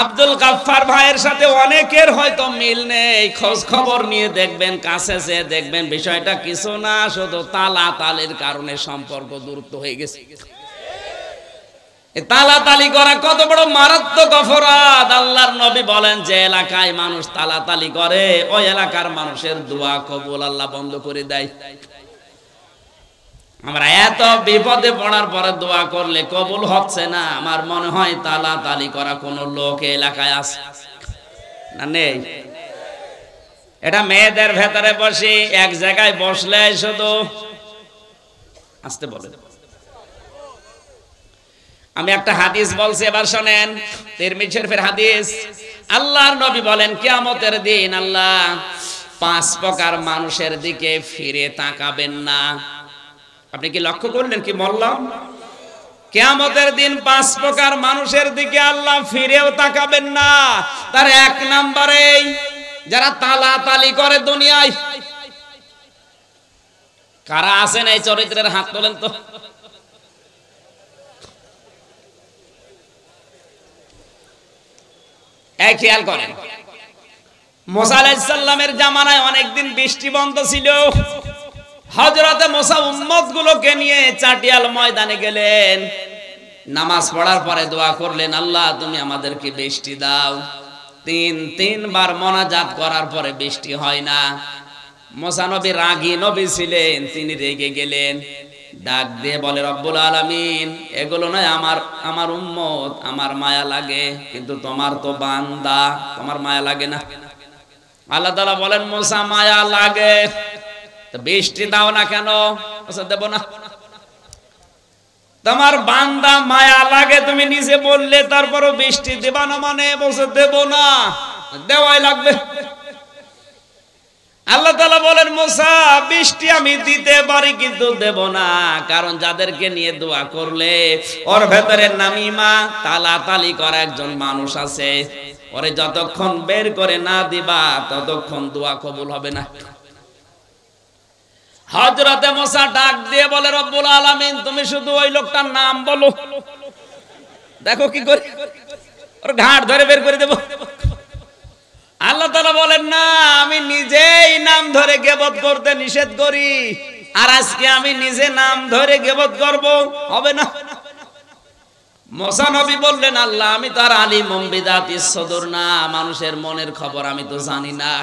আব্দুল গাফফার ভাইয়ের সাথে অনেকের হয়তো মিল নেই, খোঁজ খবর নিয়ে দেখবেন, কাছে যে দেখবেন বিষয়টা কিছু না, শুধু তালাতালির কারণে সম্পর্ক দূরত্ব হয়ে গেছে। তালাতালি করা কত বড় মারাত্মক অপরাধ। আল্লাহর নবী বলেন যে এলাকায় মানুষ তালাতালি করে ওই এলাকার মানুষের দোয়া কবুল আল্লাহ বন্ধ করে দেয়। আমরা এত বিপদে পড়ার পরে দোয়া করলে কবুল হচ্ছে না, আমার মনে হয় তালাতালি করা কোন লোক এলাকায় আছে না? নেই। এটা মেয়েদের ভেতরে বসে এক জায়গায় বসলে শুধু আসতে বলে। আমি একটা হাদিস বলছি, এবার শোনেন, তিরমিজি শরীফের হাদিস। আল্লাহর নবী বলেন কিয়ামতের দিন আল্লাহ 5 প্রকার মানুষের দিকে ফিরে তাকাবেন না। আপনি কি লক্ষ্য করলেন কি বললাম? কিয়ামতের দিন 5 প্রকার মানুষের দিকে আল্লাহ ফিরেও তাকাবেন না। তার 1 নম্বরে যারা তালাতালি করে দুনিয়ায়। কারা আছেন এই চরিত্রের হাত তোলেন তো। এই খেয়াল করেন, মুসা আলাইহিস সালামের জামানায় অনেকদিন বৃষ্টি বন্ধ ছিল। হযরতে মুসা উম্মতগুলোকে নিয়ে চাটিয়াল ময়দানে গেলেন। নামাজ পড়ার পরে দোয়া করলেন, আল্লাহ তুমি আমাদেরকে বৃষ্টি দাও। 3বার মোনাজাত করার পরে বৃষ্টি হয় না। মুসা নবী রাগী নবী ছিলেন, তিনি রেগে গেলেন। ডাক দিয়ে বলে, রব্বুল আলামিন, এগুলো নয় আমার উম্মত, আমার মায়া লাগে, কিন্তু তোমার তো বান্দা, তোমার মায়া লাগে না। আল্লাহ তাআলা বলেন, মুসা মায়া লাগে তো বৃষ্টি দাও না কেন? দেব না। তোমার বান্দা মায়া লাগে তুমি নিজে বললে, তারপরও বৃষ্টি দেবা না মানে বলছে দেব না, দেওয়াই লাগবে। আল্লাহ তাআলা বলেন, মুসা বৃষ্টি আমি দিতে পারি কিন্তু দেব না, কারণ যাদেরকে নিয়ে দোয়া করলে ওর ভেতরে নামিমা তালাতালি করা একজন মানুষ আছে, ওরে যতক্ষণ বের করে না দিবা ততক্ষণ দোয়া কবুল হবে না। হযরতে মুসা ডাক দিয়ে বলে, রব্বুল আলামিন, তুমি শুধু ওই লোকটার নাম বলো, দেখো কি করে ওর ঘাট ধরে বের করে দেব। আল্লাহ তাআলা বলেন, না, আমি নিজেই নাম ধরে গীবত করতে নিষেধ করি, আর আজকে আমি নিজে নাম ধরে গীবত করব, হবে না। মুসা নবী বললেন, আল্লাহ আমি তো আর আলিমুম বিযাতিস সুদূর না, মানুষের মনের খবর আমি তো জানি না,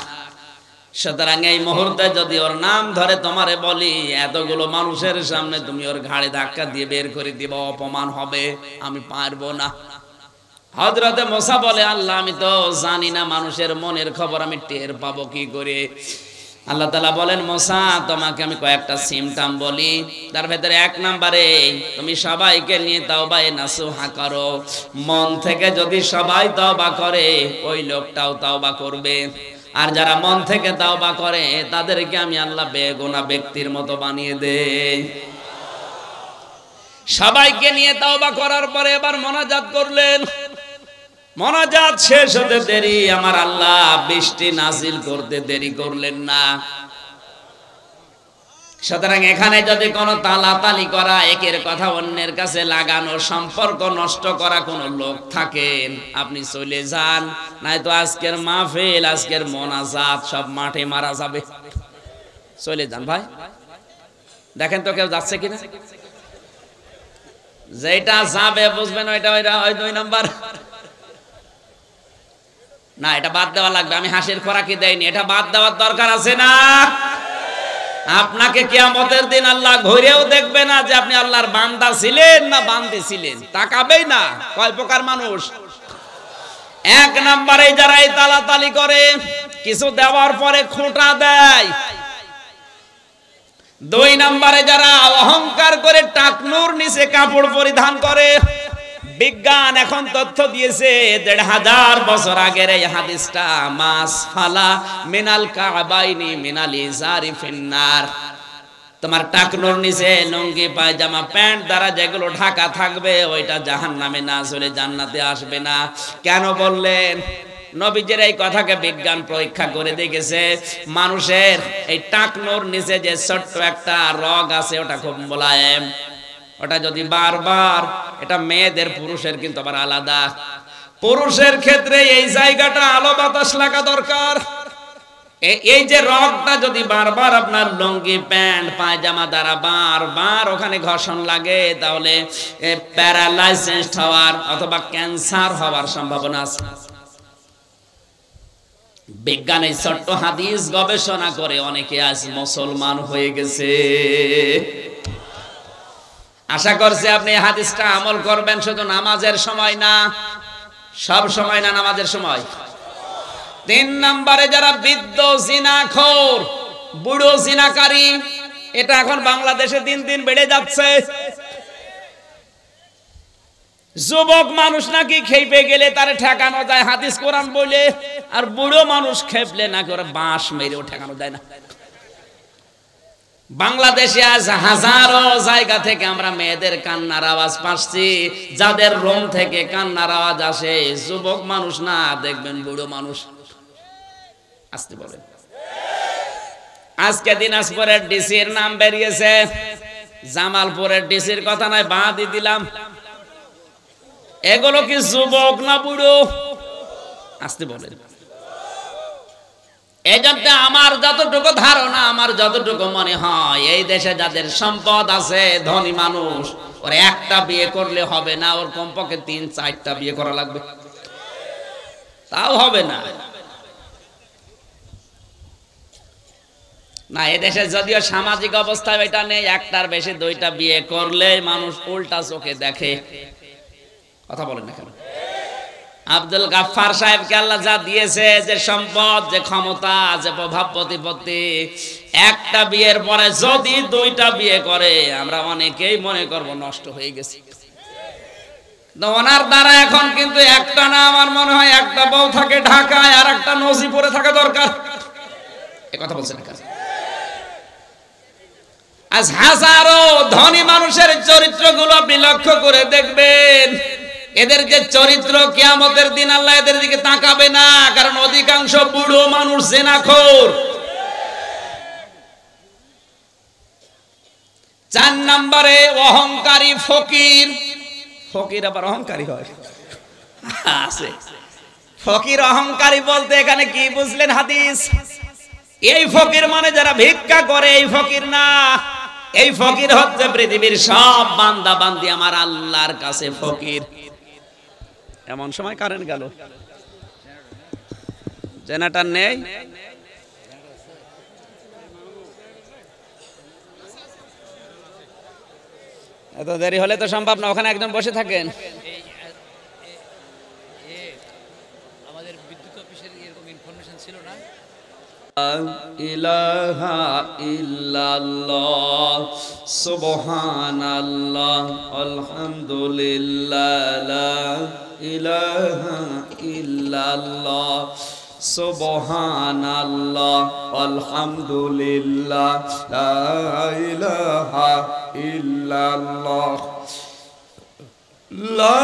সুতরাং এই মুহূর্তে যদি ওর নাম ধরে তোমারে বলি, এতগুলো মানুষের সামনে তুমি ওর ঘাড়ে ধাক্কা দিয়ে বের করে দিবা, অপমান হবে, আমি পারবো না। হযরতে মুসা বলে, আল্লাহ আমি তো জানি না মানুষের মনের খবর, আমি টের পাবো কি করে? আল্লাহ তাআলা বলেন, মুসা তোমাকে আমি কয়েকটা সিমটম বলি, তার ভেতরে 1 নম্বরে তুমি সবাইকে নিয়ে তাওবায়ে নাসুহা করো। মন থেকে যদি সবাই তওবা করে ওই লোকটাও তওবা করবে, আর যারা মন থেকে তওবা করে তাদেরকে আমি আল্লাহ বেগুনাহ ব্যক্তির মতো বানিয়ে দেই। সবাইকে নিয়ে তওবা করার পরে এবার মোনাজাত করলেন। মোনাজাত শেষ হতে দেরি, আমার আল্লাহ বৃষ্টি নাজিল করতে দেরি করলেন না। সুতরাং এখানে যদি কোনো তালাতালি করা, একের কথা অন্যের কাছে লাগানো, সম্পর্ক নষ্ট করা কোনো লোক থাকেন, আপনি চলে যান, নয়তো আজকের মাহফিল, আজকের মোনাজাত সব মাঠে মারা যাবে। চলে যান ভাই। দেখেন তো কেউ যাচ্ছে কিনা। যেটা যাবে বুঝবেন ওইটা ওই 2 নাম্বার না, এটা বাদ দেওয়া লাগবে। আমি হাসির খোরাকি দেইনি, এটা বাদ দেওয়ার দরকার আছে না? আপনাকে কিয়ামতের দিন আল্লাহ ঘুরেও দেখবে না যে আপনি আল্লাহর বান্দা ছিলেন না বান্দী ছিলেন, তাকাবেই না। কয় প্রকার মানুষ? 1 নম্বরে যারা এই তালাতালি করে, কিছু দেওয়ার পরে খোঁটা দেয়। 2 নম্বরে যারা অহংকার করে টাকনুর নিচে কাপড় পরিধান করে। বিজ্ঞান এখন তথ্য দিয়েছে 1500 বছর আগের এই হাদিসটা, মাস ফালা মিনাল কাবাইনি মিনাল ইজারি ফিন্নার। তোমার টাকনুর নিচে লুঙ্গি পায়জামা প্যান্ট দ্বারা যেগুলো ঢাকা থাকবে ওইটা জাহান্নামে না চলে জান্নাতে আসবে না। কেন বললেন? নবীজির এই কথাকে বিজ্ঞান পরীক্ষা করে দেখেছে, মানুষের এই টাকনুর নিচে যে ছোট্ট একটা রগ আছে ওটা খুব মোলায়েম, ওটা যদি বারবার, এটা মেয়েদের পুরুষের কিন্তু আবার আলাদা, পুরুষের ক্ষেত্রে এই জায়গাটা আলো বাতাস লাগা দরকার। এই যে রগটা যদি বারবার আপনার লুঙ্গি প্যান্ট পায়জামা দ্বারা বারবার ওখানে ঘর্ষণ লাগে, তাহলে প্যারালাইসিস হওয়ার অথবা ক্যান্সার হওয়ার সম্ভাবনা আছে। বিজ্ঞান এই ছোট্ট হাদিস গবেষণা করে অনেকে আজ মুসলমান হয়ে গেছে। আশা করছি আপনি এই হাদিসটা আমল করবেন, শুধু নামাজের সময় না, সব সময় না, নামাজের সময়। 3 নম্বরে যারা বৃদ্ধ জিনাখোর, বুড়ো জিনাকারী, এটা এখন বাংলাদেশে দিন দিন বেড়ে যাচ্ছে। যুবক মানুষ নাকি খেপে গেলে তারে ঠেকানো যায় হাদিস কোরআন বলে, আর বুড়ো মানুষ খেপলে নাকি ওরা বাঁশ মেরেও ঠেকানো যায় না। বাংলাদেশে আজ হাজারো জায়গা থেকে আমরা মেয়েদের কান্নার আওয়াজ পাচ্ছি। যাদের রুম থেকে কান্নার আওয়াজ আসে যুবক মানুষ না, দেখবেন বুড়ো মানুষ। আসতে বলেন। আজকে দিনাজপুরের ডিসির নাম বেরিয়েছে, জামালপুরের ডিসির কথা নয়, বাদই দিলাম। এগুলো কি যুবক না বুড়ো? আসতে বলেন। এই জন্য আমার যতটুকু ধারণা, আমার যতটুকু মনে হয়, এই দেশে যাদের সম্পদ আছে, ধনী মানুষ, ওর একটা বিয়ে করলে হবে না, ওর কমপক্ষে 3-4টা বিয়ে করা লাগবে, তাও হবে না। না, এদেশে যদিও সামাজিক অবস্থা এটা নেই, একটার বেশি 2টা বিয়ে করলে মানুষ উল্টা চোখে দেখে। কথা বলেন না কেন? আব্দুল গাফফার সাহেবকে আল্লাহ যা দিয়েছে, যে সম্পদ, যে ক্ষমতা, যে প্রভাব প্রতিপত্তি, একটা বিয়ের পরে যদি 2টা বিয়ে করে, আমরা অনেকেই মনে করব নষ্ট হয়ে গেছে। ওনার দ্বারা এখন কিন্তু একটা না, আমার মনে হয় একটা বউ থাকে ঢাকায় আর একটা নজিপুরে থাকা দরকার। এ কথা বলছেন না? আজ হাজারো ধনী মানুষের চরিত্রগুলো আপনি লক্ষ্য করে দেখবেন, এদের যে চরিত্র, কিয়ামতের দিন আল্লাহ এদের দিকে তাকাবে না, কারণ অধিকাংশ বুড়ো মানুষ জিনাখোর। 4 নম্বরে অহংকারী ফকির। ফকির আবার অহংকারী হয়? আছে। ফকির অহংকারী বলতে এখানে কি বুঝলেন হাদিস? এই ফকির মানে যারা ভিক্ষা করে, এই ফকির না। এই ফকির হচ্ছে পৃথিবীর সব বান্দা বান্দি আমার আল্লাহর কাছে ফকির। এমন সময় কারেন্ট গেল, জেনারেটর নেই। এত দেরি হলে তো সম্ভব না, ওখানে একদম বসে থাকেন। আমাদের বিদ্যুৎ অফিসের এরকম ইনফরমেশন ছিল না। ইলাহা ইল্লাল্লাহ সুবহানাল্লাহ আলহামদুলিল্লাহ লা ইলাহা ইল্লাল্লাহ সুবহানাল্লাহ আলহামদুলিল্লাহ লা ইলাহা ইল্লাল্লাহ লা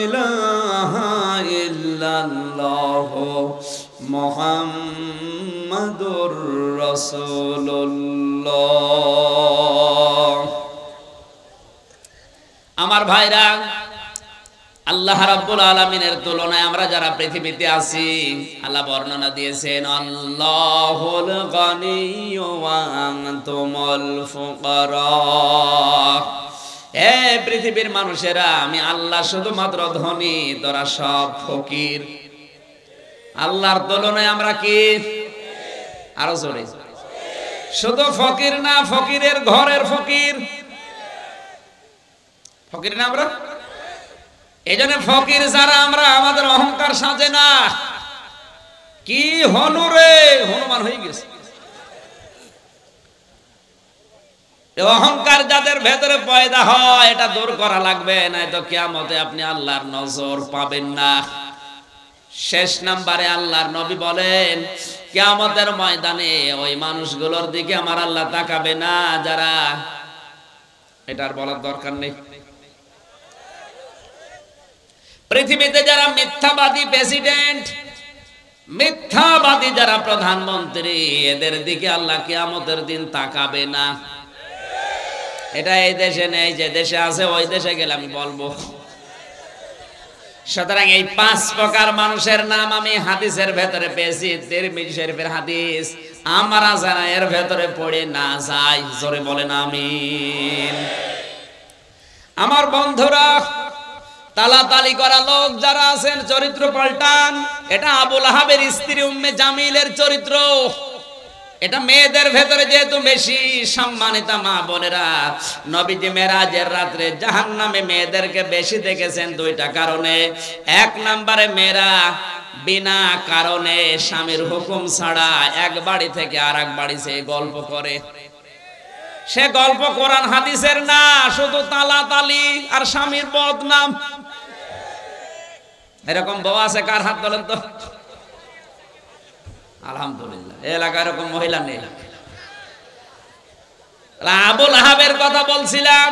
ইলাহা ইল্লাল্লাহ মুহাম্মাদুর রাসূলুল্লাহ। আমার ভাইরা, আল্লাহ রাব্বুল আলামিনের তুলনায় আমরা যারা পৃথিবীতে আছি, আল্লাহ বর্ণনা দিয়েছেন আল্লাহুল গনিয়্যু ওয়া আনতুমুল ফুকারা। হে পৃথিবীর মানুষেরা, আমি আল্লাহ শুধুমাত্র ধনী, তোরা সব ফকির। আল্লাহর তুলনায় আমরা কি? আরো জোরে। শুধু ফকির না, ফকিরের ঘরের ফকির। ফকির না আমরা? এই জন্য ফকির যারা আমরা, আমাদের অহংকার সাজে না। কি হনু রে, হনুমান হয়ে গেছে। অহংকার যাদের ভেতরে পয়দা হয়, এটা দূর করা লাগবে, নয়তো কিয়ামতে আপনি আল্লাহর নজর পাবেন না। শেষ নম্বরে আল্লাহর নবী বলেন, কিয়ামতের ময়দানে ওই মানুষগুলোর দিকে আমার আল্লাহ তাকাবে না যারা, এটার বলার দরকার নেই, পৃথিবীতে যারা মিথ্যাবাদী প্রেসিডেন্ট, মিথ্যাবাদী যারা প্রধানমন্ত্রী, এদের দিকে আল্লাহ কিয়ামতের দিন তাকাবে না। এটা এই দেশে নেই, যে দেশে আছে ওই দেশে গেলে আমি বলবো। সুতরাং এই 5 প্রকার মানুষের নাম আমি হাদিসের ভেতরে পেয়েছি, তিরমিজি শরীফের হাদিস। আমরা জানা এর ভেতরে পড়ে না যাই, জোরে বলেন আমিন। আমার বন্ধুরা, তালাতালি করা লোক যারা আছেন চরিত্র পাল্টান। এটা আবু লাহাবের স্ত্রী উম্মে জামিলের চরিত্র। এটা মেয়েদের ভেতরে যেহেতু বেশি সম্মানিতা মা বোনেরা, নবীজি মেরাজের রাত্রে জাহান্নামে মেয়েদেরকে বেশি দেখেছেন 2টা কারণে। 1 নম্বরে মেয়েরা বিনা কারণে স্বামীর হুকুম ছাড়া এক বাড়ি থেকে আরেক বাড়ি সে গল্প করে। সে গল্প কোরআন হাদিসের না, শুধু তালাতালি আর স্বামীর বদনাম। এরকম বউ আছে কার হাত বলেন তো? আলহামদুলিল্লাহ, এলাকায় এরকম মহিলা নেই। আবু লাহাবের কথা বলছিলাম।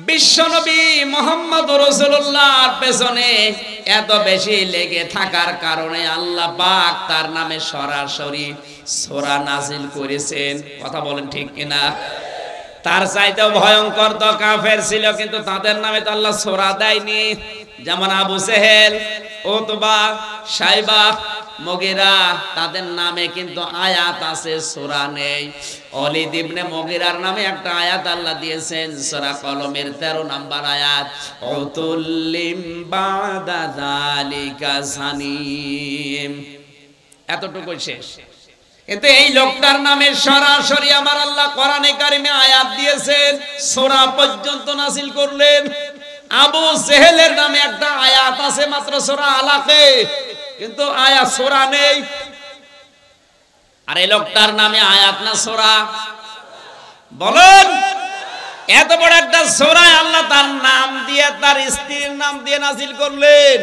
বিশ্বনবী মুহাম্মদ রাসূলুল্লাহর পেছনে এত বেশি লেগে থাকার কারণে আল্লাহ পাক তার নামে সরাসরি সূরা নাজিল করেছেন। কথা বলেন ঠিক কিনা? তার চাইতেও ভয়ঙ্কর তো কাফের ছিল, কিন্তু তাদের নামে তো আল্লাহ সূরা দেয়নি। যেমন আবু জেহেল, উতবা, শাইবা, মুগীরা, তাদের নামে কিন্তু আয়াত আছে, সূরা নেই। ওয়ালিদ ইবনে মুগীরার নামে একটা আয়াত আল্লাহ দিয়েছেন, সূরা কলমের 13 নম্বর আয়াত, উতুল্লিম বাদা যালিকা সানিম। এতটুকুই শেষ। কিন্তু এই লোকটার নামে সরাসরি আমার আল্লাহ কোরআনে কারিমে আয়াত দিয়েছেন, সূরা পর্যন্ত নাযিল করলেন। আবু জেহেলের নামে একটা আয়াত আছে মাত্র সূরা আলাকে, কিন্তু আয়াত সূরা নেই। আর এই লোকটার নামে আয়াত না সূরা? বলেন, এত বড় একটা সূরা আল্লাহ তার নাম দিয়ে, তার স্ত্রীর নাম দিয়ে নাযিল করলেন।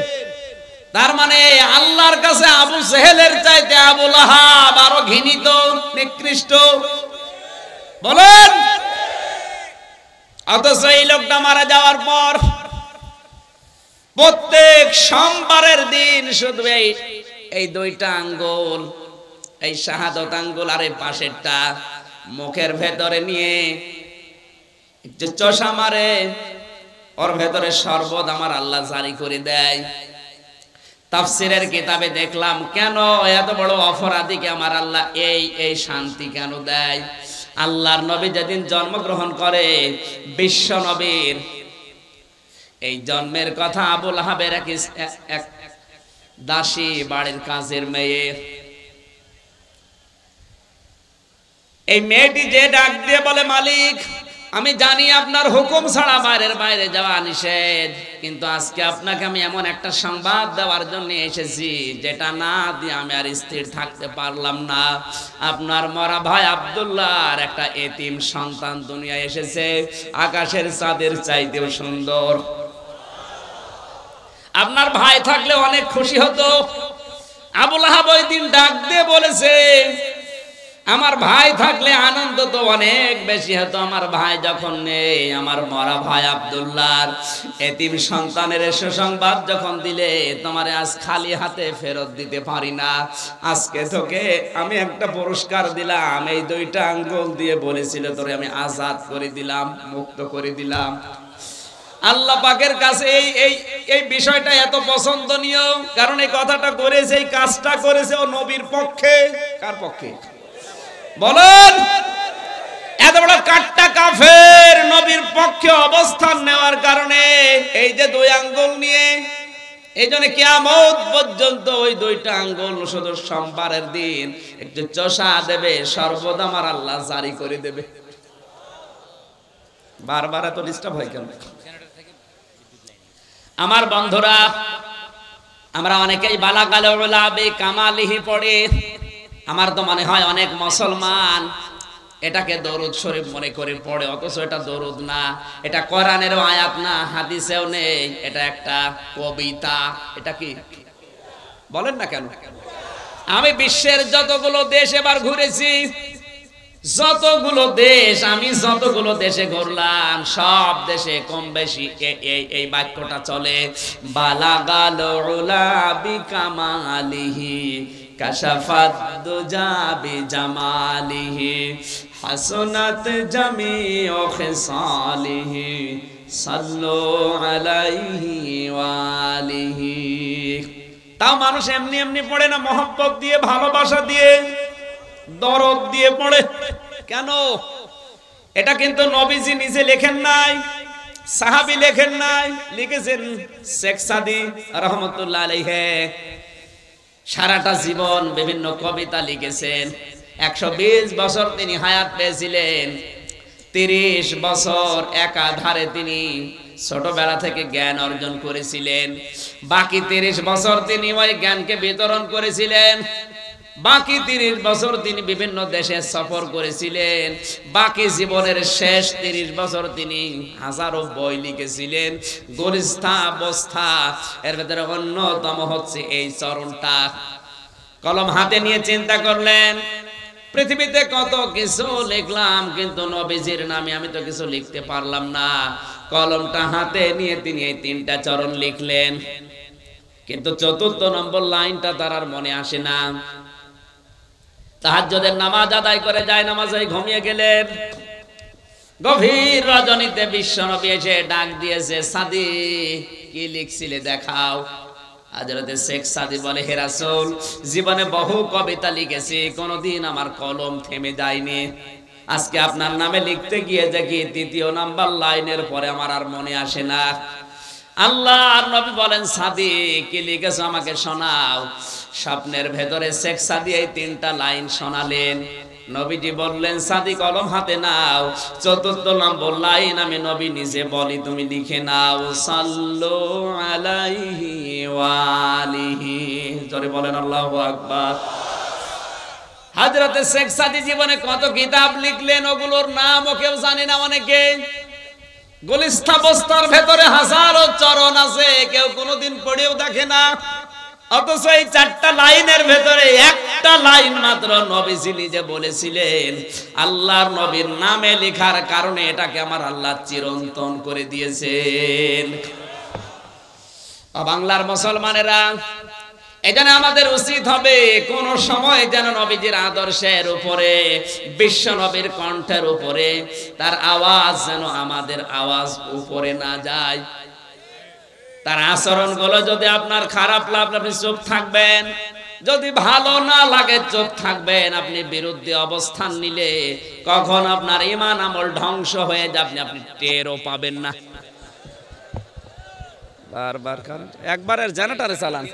তার মানে আল্লাহর কাছে আবু জেহেলের চাইতে আবু লাহাব আরো ঘৃণিত, নিকৃষ্ট। বলেন, অথচ এই লোকটা মারা যাওয়ার পর প্রত্যেক সোমবারের দিন শুধু এই 2টা আঙ্গুল, এই শাহাদত আঙ্গুল আর এই পাশেরটা মুখের ভেতরে নিয়ে যে চশা মারে, ওর ভেতরে শরবত আমার আল্লাহ জারি করে দেয়। তাফসীরের কিতাবে দেখলাম কেন এত বড় অপরাধীকে আমার আল্লাহ এই শান্তি কেন দেয়। আল্লাহর নবী যেদিন জন্মগ্রহণ করে, বিশ্ব নবীর এই জন্মের কথা আবু লাহাবের এক দাসী, বাড়ির কাজের মেয়ে, এই মেয়েটি যে ডাক দিয়ে বলে, মালিক আমি জানি আপনার হুকুম ছাড়া বাইরে যাওয়া নিষেধ, কিন্তু আজকে আপনাকে আমি এমন একটা সংবাদ দেওয়ার জন্য এসেছি যেটা না দিয়ে আমি আর স্থির থাকতে পারলাম না। আপনার মরা ভাই আব্দুল্লাহর একটা এতিম সন্তান দুনিয়ায় এসেছে, আকাশের চাঁদের চাইতেও সুন্দর। আপনার ভাই থাকলে অনেক খুশি হতো। আবু লাহাব ওই দিন ডাক দিয়ে বলেছে, আমার ভাই থাকলে আনন্দ তো অনেক বেশি হতো। আমার ভাই যখন নেই, আমার মরা ভাই আব্দুল্লাহর এতিম সন্তানের সুসংবাদ যখন দিলে, তোমার আজ খালি হাতে ফেরত দিতে পারি না। আজকে তোকে আমি একটা পুরস্কার দিলাম, এই 2টা আঙ্গুল দিয়ে বলেছিল তোরে আমি আজাদ করে দিলাম, মুক্ত করে দিলাম। আল্লাহ পাকের কাছে এই বিষয়টা এত পছন্দনীয়, কারণ এই কথাটা করেছে, এই কাজটা করেছে ও নবীর পক্ষে। কার পক্ষে বলেন? এত বড় কাট্টা কাফের নবীর পক্ষে অবস্থান নেওয়ার কারণে এই যে 2 আঙ্গুল নিয়ে, এই জন্য কিয়ামত পর্যন্ত ওই 2টা আঙ্গুল শুধু সোমবারের দিন একটু চষা দেবে, সর্বদা আমার আল্লাহ জারি করে দেবে। বারবার এত ডিস্টার্ব হয় কেন? আমার বন্ধুরা, আমরা অনেকেই বালাগাল উলা বে কামালিহি পড়ে। আমার তো মনে হয় অনেক মুসলমান এটাকে দরুদ শরীফ মনে করে পড়ে, অথচ এটা দরুদ না, এটা কোরআনেরও আয়াত না, হাদিসেও নেই, এটা একটা কবিতা। এটা কি বলেন না কেন? আমি বিশ্বের যতগুলো দেশ এবার ঘুরেছি, আমি যতগুলো দেশে ঘুরলাম, সব দেশে কম বেশি এই বাক্যটা চলে, বালাগাল উলা বিকামালিহি কাশাফাত দুজা বিজামালিহি হাসনাত জামিউ খিসালিহি সাল্লু আলাইহি ওয়া আলিহি। তাও মানুষ এমনি এমনি পড়ে না, মহব্বত দিয়ে, ভালোবাসা দিয়ে, দরদ দিয়ে পড়ে। কেন? এটা কিন্তু নবীজি নিজে লেখেন নাই, সাহাবী লেখেন নাই, লিখেছেন শেখ সাদী রাহমাতুল্লাহ আলাইহি। সারাটা জীবন বিভিন্ন কবিতা লিখেছেন। 120 বছর তিনি হায়াত পেয়েছিলেন। 30 বছর একাধারে তিনি ছোটবেলা থেকে জ্ঞান অর্জন করেছিলেন। বাকি 30 বছর তিনি ওই জ্ঞানকে বিতরণ করেছিলেন। বাকি 30 বছর তিনি বিভিন্ন দেশে সফর করেছিলেন। বাকি জীবনের শেষ 30 বছর তিনি হাজারো বই লিখেছিলেন। গরিষ্ঠা অবস্থা এর ভেতরে অন্যতম হচ্ছে এই চরণটা। কলম হাতে নিয়ে চিন্তা করলেন, পৃথিবীতে কত কিছু লিখলাম, কিন্তু নবীজির নামে আমি তো কিছু লিখতে পারলাম না। কলমটা হাতে নিয়ে তিনি এই 3টা চরণ লিখলেন, কিন্তু 4র্থ নম্বর লাইনটা তার আর মনে আসে না। তাহাজ্জুদের নামাজ আদায় করে যায় নামাজে ঘুমিয়ে গেলেন। গভীর রজনীতে বিশ্বনবী এসে ডাক দিয়েছে, সাদী কি লিখছিলে দেখাও। হযরতে শেখ সাদী বলে, হে রাসূল, জীবনে বহু কবিতা লিখেছি, কোনোদিন আমার কলম থেমে যায়নি। আজকে আপনার নামে লিখতে গিয়ে দেখি 3য় নাম্বার লাইনের পরে আমার আর মনে আসে না। আল্লাহর নবী বলেন, সাদী কি লিখেছো আমাকে শোনাও। স্বপ্নের ভেতরে শেখ সাদী এই 3টা লাইন শোনালেন। নবীজি বললেন, সাদী কলম হাতে নাও। 4র্থ নম্বর লাইন আমি নবী নিজে বলি, তুমি লিখে নাও, সাল্লু আলাইহি ওয়া আলিহি। জোরে বলেন আল্লাহু আকবার। হযরতে শেখ সাদী জীবনে কত কিতাব লিখলেন, ওগুলোর নামও কেউ জানে না অনেকে। গুলিস্তা বস্তার ভেতরে হাজারো চরণ আছে, কেউ কোনোদিন পড়েও দেখে না। অথচ এই 4টা লাইনের ভেতরে একটা লাইন মাত্র নবীজি নিজে বলেছিলেন। আল্লাহর নবীর নামে লেখার কারণে এটাকে আমার আল্লাহ চিরন্তন করে দিয়েছেন। বাংলার মুসলমানেরা, এজন্য আমাদের উচিত হবে কোন সময় যেন নবীজির আদর্শের উপরে, বিশ্ব নবীর কণ্ঠের উপরে তার আওয়াজ যেন আমাদের আওয়াজ উপরে না যায়। তার আচরণগুলো যদি আপনার খারাপ লাগে আপনি চুপ থাকবেন, যদি ভালো না লাগে চুপ থাকবেন। আপনি বিরুদ্ধে অবস্থান নিলে কখন আপনার ঈমান আমল ধ্বংস হয়ে যাবে আপনি টেরও পাবেন না। বারবার কারেন্ট, একবারের জেনারেটরে চালান।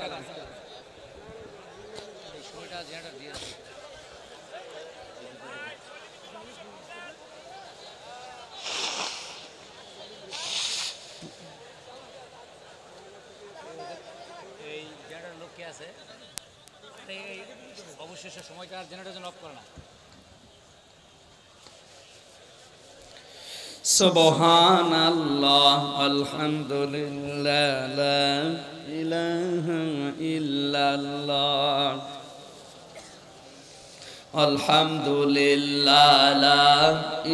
অবশেষে সময়টা জেনারেটর অফ করে না। সুবহানাল্লাহ, আলহামদুলিল্লাহ, লা ইলাহা ইল্লাল্লাহ, আলহামদুলিল্লাহ, লা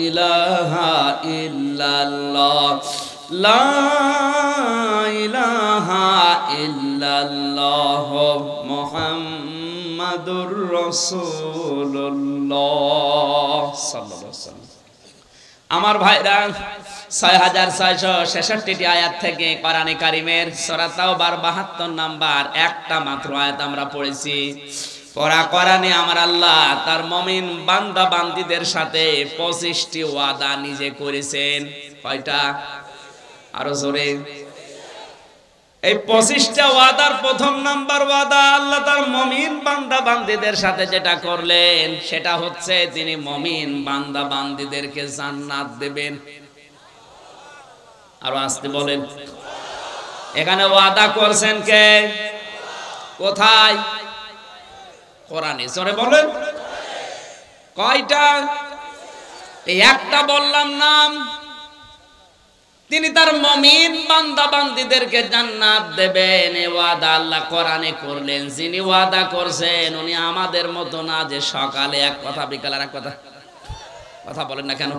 ইলাহা ইল্লাল্লাহ, লা ইলাহা ইল্লাল্লাহ, মুহাম্মাদুর রাসূলুল্লাহ সাল্লাল্লাহু আলাইহি ওয়াসাল্লাম। আমার ভাইরা, 6666টি আয়াত থেকে কোরআনে কারীমের সূরা তাওবার 72 নাম্বার একটা মাত্র আয়াত আমরা পড়েছি। পড়া কোরআনে আমার আল্লাহ তার মুমিন বান্দা বান্দীদের সাথে 25টি ওয়াদা নিজে করেছেন। কয়টা? আরো জোরে। এই 25টা ওয়াদার প্রথম নাম্বার ওয়াদা আল্লাহ তার মুমিন বান্দা বান্দীদের সাথে যেটা করলেন সেটা হচ্ছে তিনি মুমিন বান্দা বান্দীদেরকে জান্নাত দেবেন। আরো আসতে বলেন। এখানে ওয়াদা করছেন কে? কোথায়? কোরআনে। জোরে বলেন। কয়টা? এই একটা বললাম নাম। তিনি তার মুমিন বান্দা বান্দীদেরকে জান্নাত দেবেন, এই ওয়াদা আল্লাহ কোরআনে করলেন। যিনি ওয়াদা করছেন উনি আমাদের মতো না যে সকালে এক কথা বিকালে এক কথা। কথা বলেন না কেন?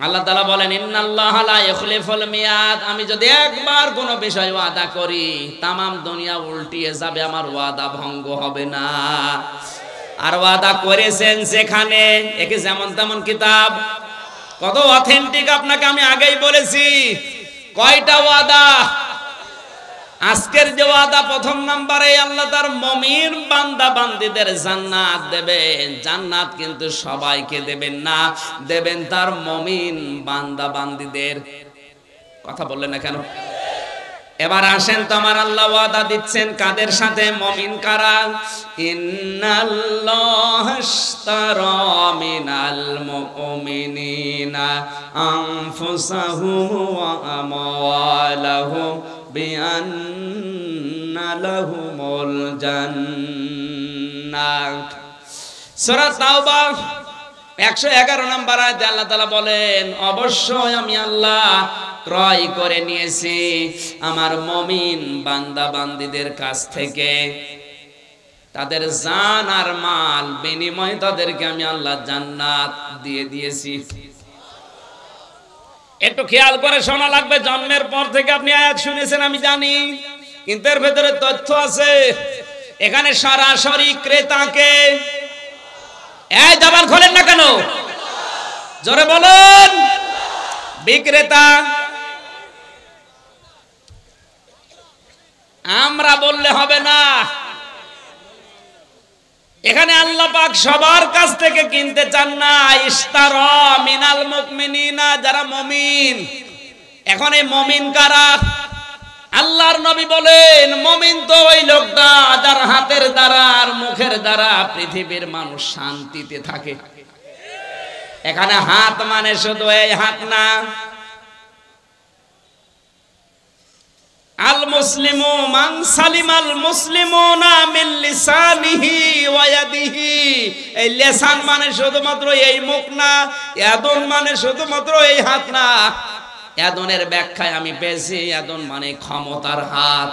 আল্লাহ তাআলা বলেন, ইন্নাল্লাহা লা ইখলিফুল মিয়াদ। আমি যদি একবার কোনো বিষয় ওয়াদা করি তামাম দুনিয়া উল্টিয়ে যাবে, আমার ওয়াদা ভঙ্গ হবে না। আর ওয়াদা করেছেন যেখানে, একে যেমন তেমন কিতাব কত অথেন্টিক আপনাকে আমি আগেই বলেছি। কয়টা ওয়াদা? আজকের যে ওয়াদা প্রথম নম্বরে আল্লাহ তার মুমিন বান্দা বান্দীদের জান্নাত দেবেন। জান্নাত কিন্তু সবাইকে দেবেন না, দেবেন তার মুমিন বান্দা বান্দীদের। কথা বললেন না কেন? এবার আসেন তো, আমার আল্লাহ ওয়াদা দিচ্ছেন কাদের সাথে? মুমিন কারা? ইন্নাল্লাহা আশতারা মিনাল মুমিনিনা আনফুসাহুম ওয়া আমওয়ালাহুম বিআন্না লাহুমুল জান্নাহ। সূরা তাওবা 111 নম্বর আয়াতে আল্লাহ তাআলা বলেন, অবশ্যই আমি আল্লাহ ক্রয় করে নিয়েছি আমার মুমিন বান্দা বান্দীদের কাছ থেকে তাদের জান আর মাল বিনিময়ে তাদেরকে আমি আল্লাহ জান্নাত দিয়ে দিয়েছি। একটু খেয়াল করে শোনা লাগবে। জন্মের পর থেকে আপনি আয়াত শুনেছেন আমি জানি, কিন্তু এর ভেতরে তথ্য আছে। এখানে সরাসরি ক্রেতাকে, এই জবান খোলেন না কেন? জোরে বলুন। বিক্রেতা আমরা বললে হবে না, এখানে আল্লাহ পাক সবার কাছ থেকে কিনতে চান না। ইশতারা মিনাল মুমিনিনা, যারা মুমিন। এখন এই মুমিন কারা? আল্লাহর নবী বলেন মুমিন তো ওই লোকটা যার হাতের দ্বারা আর মুখের দ্বারা পৃথিবীর মানুষ শান্তিতে থাকে। এখানে হাত মানে শুধু এই হাত না, আল মুসলিমু মান সালিমাল মুসলিমুনা মিন লিসানিহি ওয়া ইয়াদিহি। এই লিসান মানে শুধুমাত্র এই মুখ না, ইয়াদুন মানে শুধুমাত্র এই হাত না। ইয়াদুনের ব্যাখ্যায় আমি পেয়েছি, ইয়াদুন মানে ক্ষমতার হাত,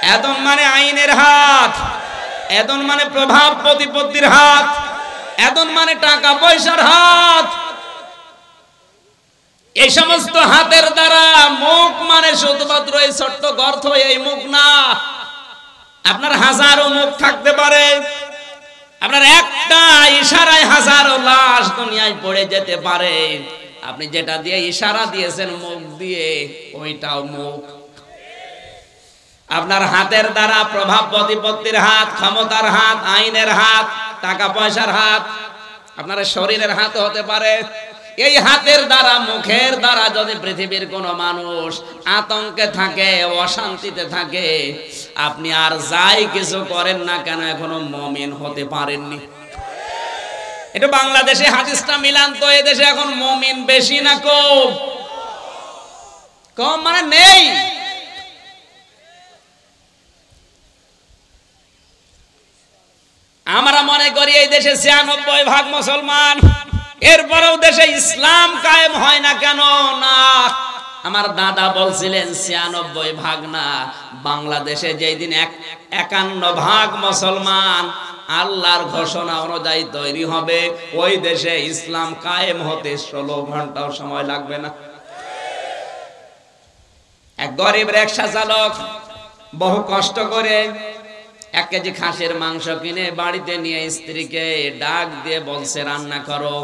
ইয়াদুন মানে আইনের হাত, ইয়াদুন মানে প্রভাব প্রতিপত্তির হাত, ইয়াদুন মানে টাকা পয়সার হাত। এই সমস্ত হাতের দ্বারা, মুখ মানে শুধুমাত্র এই ছোট্ট গর্ত, এই মুখ না। আপনার হাজারো মুখ থাকতে পারে, আপনার একটা ইশারায় হাজারো লাশ দুনিয়ায় পড়ে যেতে পারে। আপনি যেটা দিয়ে ইশারা দিয়েছেন মুখ দিয়ে, ওইটাও মুখ। আপনার হাতের দ্বারা প্রভাব প্রতিপত্তির হাত, ক্ষমতার হাত, আইনের হাত, টাকা পয়সার হাত, আপনার শরীরের হাত হতে পারে। এই হাতের দ্বারা, মুখের দ্বারা যদি পৃথিবীর কোনো মানুষ আতঙ্কে থাকে, অশান্তিতে থাকে, আপনি আর যাই কিছু করেন না কেন এখনো মুমিন হতে পারেননি। এটা বাংলাদেশে হাদিসটা মিলান তো, এদেশে এখন মুমিন বেশি না কম? কম মানে নেই। আমরা মনে করি এই দেশে 96% মুসলমান, এরপরেও দেশে ইসলাম কায়েম হয় না কেন? না, আমার দাদা বলছিলেন 96% না, বাংলাদেশে যেই দিন 51% মুসলমান আল্লাহর ঘোষণা অনুযায়ী তৈরি হবে, ওই দেশে ইসলাম কায়েম হতে 16 ঘন্টাও সময় লাগবে না। এক গরিব রিকশা চালক বহু কষ্ট করে 1 কেজি খাসির মাংস কিনে বাড়িতে নিয়ে স্ত্রীকে ডাক দিয়ে বলছে রান্না করো,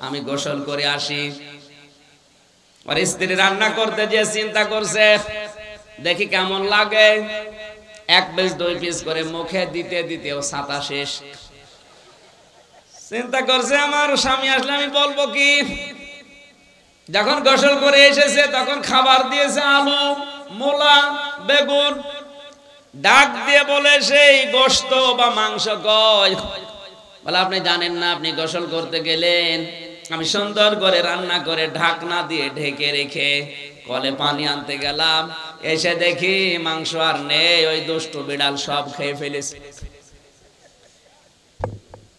আমি গোসল করে আসি। আর স্ত্রী রান্না করতে যে চিন্তা করছে দেখি কেমন লাগে, 1 পিস 2 পিস করে মুখে দিতে দিতেও ছাতা শেষ। চিন্তা করছে আমার স্বামী আসলে আমি বলবো কি। যখন গোসল করে এসেছে তখন খাবার দিয়েছে আলু, মূলা, বেগুন। ডাক দিয়ে বলে সেই গোশত বা মাংস কই? বলে আপনি জানেন না, আপনি গোসল করতে গেলেন, আমি সুন্দর করে রান্না করে ঢাকনা দিয়ে ঢেকে রেখে কলে পানি আনতে গেলাম, এসে দেখি মাংস আর নেই, ওই দুষ্টু বিড়াল সব খেয়ে ফেলেছে।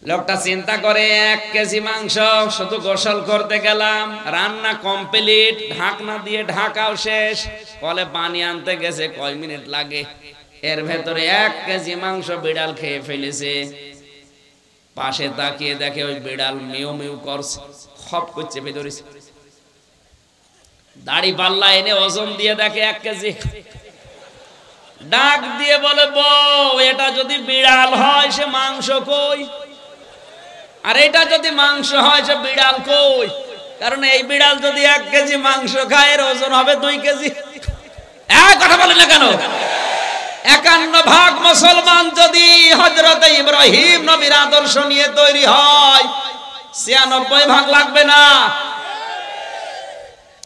লোকটা চিন্তা করে 1 কেজি মাংস, শুধু গোসল করতে গেলাম, রান্না কমপ্লিট, ঢাকনা দিয়ে ঢাকাও শেষ, কলে পানি আনতে গেছে কয় মিনিট লাগে, এর ভেতরে 1 কেজি মাংস বিড়াল খেয়ে ফেলেছে। পাশে তাকিয়ে দেখে ওই বিড়াল মিউ মিউ করছে, খপ করছে ভেতরে। দাড়ি পাল্লা এনে ওজন দিয়ে দেখে 1 কেজি। ডাক দিয়ে বলে বউ, এটা যদি বিড়াল হয় সে মাংস কই? আর এটা যদি মাংস হয় সে বিড়াল কই? কারণ এই বিড়াল যদি 1 কেজি মাংস খায় এর ওজন হবে 2 কেজি। কথা বলেন না কেন? 51 ভাগ মুসলমান যদি হযরত ইব্রাহিম নবীর আদর্শ নিয়ে তৈরি হয়, 96 ভাগ লাগবে না।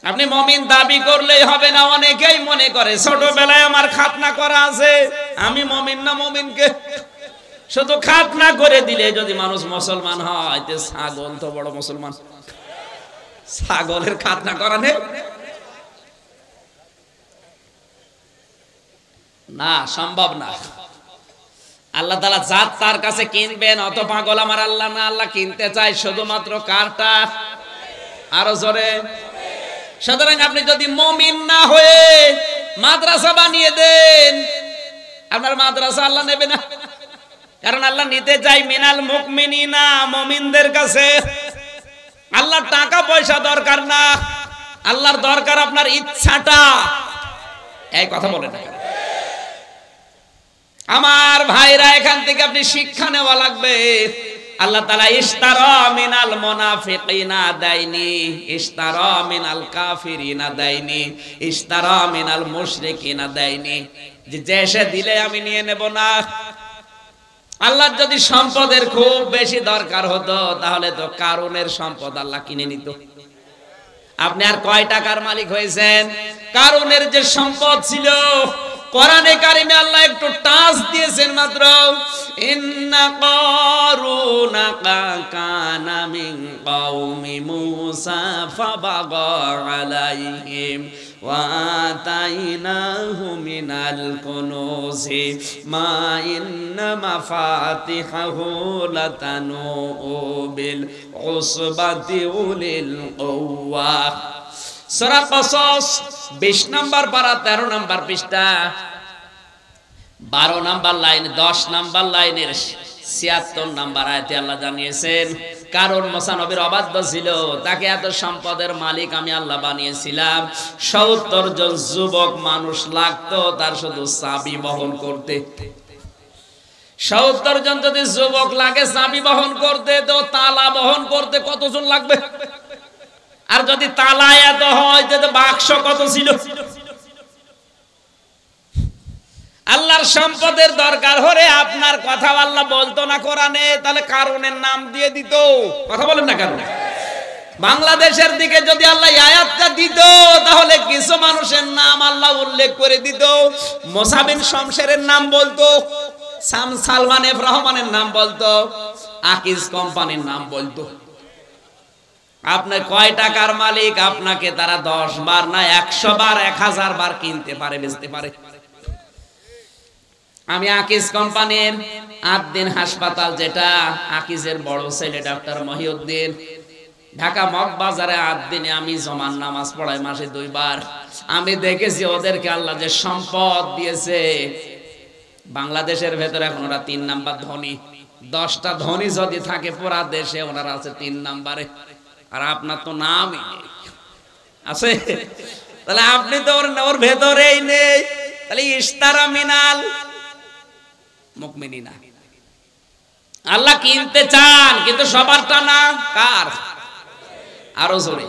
আপনি মুমিন দাবি করলেই হবে না। অনেকেই মনে করে ছোটবেলায় আমার খাতনা করা আছে, আমি মুমিন না। মুমিনকে শুধু খাতনা করে দিলে যদি মানুষ মুসলমান হয়, তে ছাগল তো বড় মুসলমান। ছাগলের খাতনা করা নেই না, সম্ভব না। আল্লাহ তাআলা জাত তার কাছে কিনবেন, অত পাগল আমার আল্লাহ না। আল্লাহ কিনতে চায় শুধুমাত্র কারটা, আরো জোরে। সুতরাং আপনি যদি মুমিন না হয়ে মাদ্রাসা বানিয়ে দেন, আপনার মাদ্রাসা আল্লাহ নেবে না। কারণ আল্লাহ নিতে চাই মিনাল মুমিনিনা, মুমিনদের কাছে। আল্লাহর টাকা পয়সা দরকার না, আল্লাহর দরকার আপনার ইচ্ছাটা। এই কথা বলে না আমার ভাইরা, এখান থেকে আপনি শিক্ষা নেওয়া লাগবে। আল্লাহ তাআলা ইশতারা মিনাল মুনাফিকিনা দাইনি, ইশতারা মিনাল কাফিরিনা দাইনি, ইশতারা মিনাল মুশরিকিনা দাইনি। যে সে দিলে আমি নিয়ে নেব না। আল্লাহর যদি সম্পদের খুব বেশি দরকার হতো, তাহলে তো কারুনের সম্পদ আল্লাহ কিনে নিত। আপনি আর কয় টাকার মালিক হয়েছেন? কারুনের যে সম্পদ ছিল, কোরআনে কারিমে আল্লাহ একটু টাচ দিয়েছেন মাত্র। ইন্না কারুনা কানা মিন কওমি মূসা ফাবাগা আলাইহিম ওয়া আতাইনাহু মিনাল কুনুজি মা ইন্না মাফাতিহাহু লাতানু বিল উসবাতি উলিল কুওয়া। সূরা কসস 20 নম্বর পারা 13 নম্বর পৃষ্ঠা 12 নম্বর লাইন 10 নম্বর লাইনের 76 নম্বর আয়াতে আল্লাহ জানিয়েছেন, কারণ মুসা নবীর অবাধ্য ছিল, তাকে এত সম্পদের মালিক আমি আল্লাহ বানিয়েছিলাম। 70 জন যুবক মানুষ লাগতো তার শুধু চাবি বহন করতে। 70 জন যদি যুবক লাগে চাবি বহন করতে, তো তালা বহন করতে কতজন লাগবে? আর যদি তালা এত হয়, তো বাক্স কত ছিল? আল্লাহর সম্পদের দরকার হলে আপনার কথা আল্লাহ বলতো না কোরআনে, তাহলে কারণের নাম দিয়ে দিত। কথা বলেন না কেন? বাংলাদেশের দিকে যদি আল্লাহ আয়াতটা দিত, তাহলে কিছু মানুষের নাম আল্লাহ উল্লেখ করে দিত। মুসা বিন শমশেরের নাম বলতো, সালমান এফ রহমানের নাম বলতো, আকিজ কোম্পানির নাম বলতো। আপনি কয় টাকার মালিক, আপনাকে তারা 10 বার না 100 বার 1000 বার কিনতে পারে, বেচতে পারে। আমি আকিজ কোম্পানির আদ্দিন হাসপাতাল, যেটা আকিজের বড় ছেলে ডাক্তার মহিউদ্দিন, ঢাকা মগবাজারে আদ্দিনে আমি জমান নামাজ পড়াই মাসে 2 বার। আমি দেখেছি ওদেরকে আল্লাহ যে সম্পদ দিয়েছে। বাংলাদেশের ভেতরে এখন ওরা 3 নাম্বার ধনী। 10টা ধনী যদি থাকে পুরা দেশে, ওনারা আছে 3 নাম্বারে। আর আপনার তো নামই নেই, আছে? তাহলে আপনি তো ওর ভেতরেই নেই। তাহলে ইশতারা মিনাল মুমিনিনা, আল্লাহ কিনতে চান, কিন্তু সবারটা না। কার? আরো জোরে।